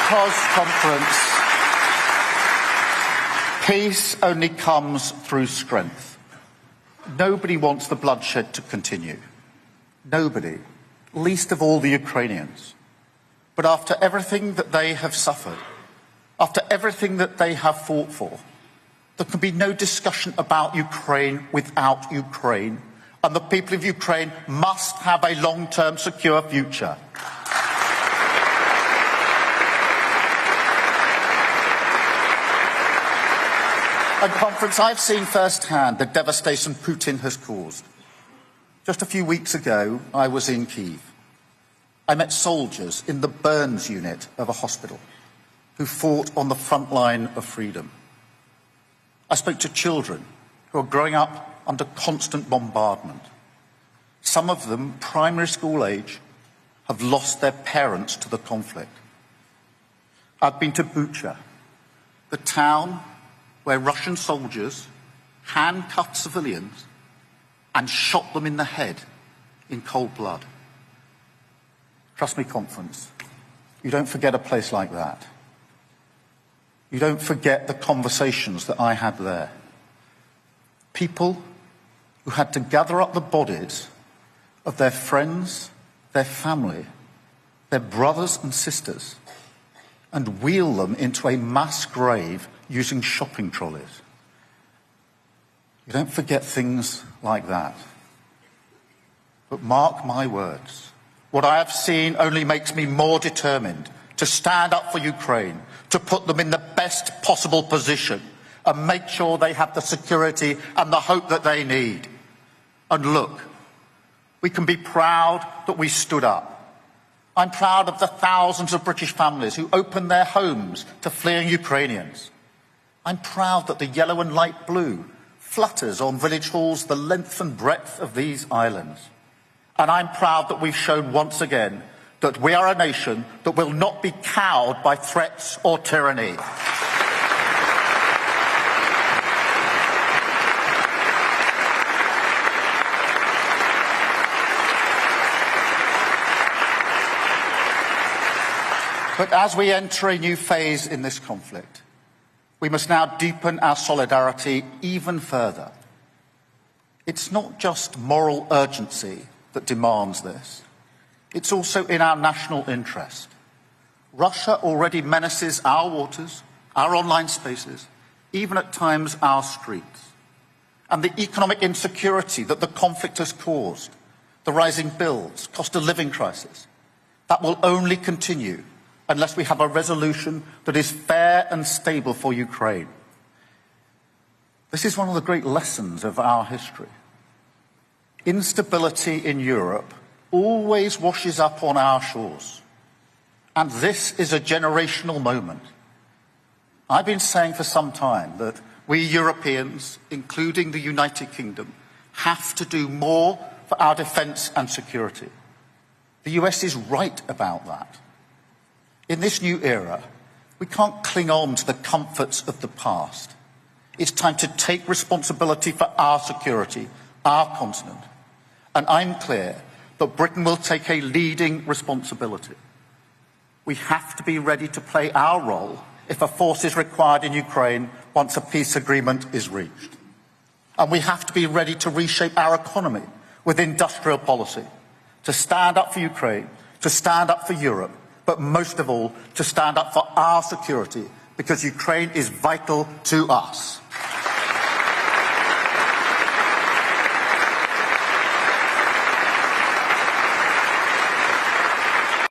because, Conference, peace only comes through strength. Nobody wants the bloodshed to continue. Nobody, least of all the Ukrainians. But after everything that they have suffered, after everything that they have fought for, there can be no discussion about Ukraine without Ukraine, and the people of Ukraine must have a long-term secure future. At Conference, I've seen firsthand the devastation Putin has caused. Just a few weeks ago, I was in Keir. I met soldiers in the burns unit of a hospital who fought on the front line of freedom. I spoke to children who are growing up under constant bombardment. Some of them, primary school age, have lost their parents to the conflict. I've been to Bucha, the town where Russian soldiers handcuffed civilians and shot them in the head in cold blood. Trust me, Conference, you don't forget a place like that. You don't forget the conversations that I had there. People who had to gather up the bodies of their friends, their family, their brothers and sisters, and wheel them into a mass grave using shopping trolleys. You don't forget things like that. But mark my words, what I have seen only makes me more determined to stand up for Ukraine, to put them in the best possible position and make sure they have the security and the hope that they need. And look, we can be proud that we stood up. I'm proud of the thousands of British families who opened their homes to fleeing Ukrainians. I'm proud that the yellow and light blue flutters on village halls the length and breadth of these islands. And I'm proud that we've shown once again that we are a nation that will not be cowed by threats or tyranny. But as we enter a new phase in this conflict, we must now deepen our solidarity even further. It's not just moral urgency that demands this. It's also in our national interest. Russia already menaces our waters, our online spaces, even at times our streets. And the economic insecurity that the conflict has caused, the rising bills, cost of living crisis, that will only continue unless we have a resolution that is fair and stable for Ukraine. This is one of the great lessons of our history. Instability in Europe always washes up on our shores. And this is a generational moment. I've been saying for some time that we Europeans, including the United Kingdom, have to do more for our defence and security. The US is right about that. In this new era, we can't cling on to the comforts of the past. It's time to take responsibility for our security, our continent. And I'm clear that Britain will take a leading responsibility. We have to be ready to play our role if a force is required in Ukraine once a peace agreement is reached. And we have to be ready to reshape our economy with industrial policy, to stand up for Ukraine, to stand up for Europe, but most of all, to stand up for our security, because Ukraine is vital to us.